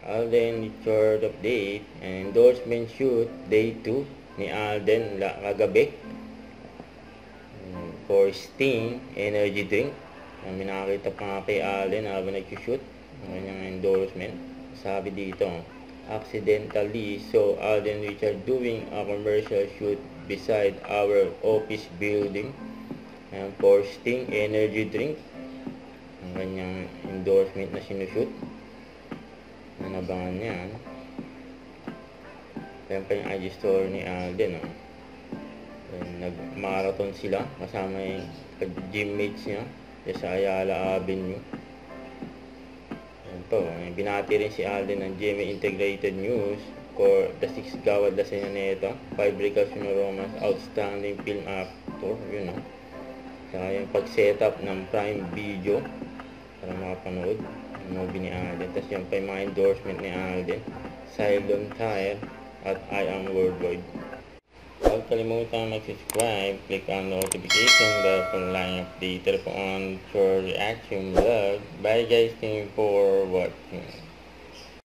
Alden short update and endorsement shoot day 2 ni Alden kagabi for Sting energy drink. May nakakita pa nga kay Alden habang nag-shoot ang kanyang endorsement. Sabi dito, accidentally saw Alden Richard doing a commercial shoot beside our office building for Sting energy drink. Ang kanyang endorsement na sinushoot. Nanabangan yan. Ayan pa yung IG story ni Alden. Nag-marathon sila kasama yung gymmates niya sa Ayala Avenue. Ayan po. Binati rin si Alden ng GMA Integrated News for the 6th Gawad Lasena Neta, 5 Recalcitrant Romance Outstanding Film Actor. Yun, no? Saka yung pag-setup ng Prime Video para makapanood ang movie ni Alden. Tapos yan pa yung mga endorsement ni Alden, Cylon Tire at I Am Worldwide. Huwag kalimutan mag-subscribe, click on notification bell for line update po on your reaction vlog. Bye guys, thank you for watching.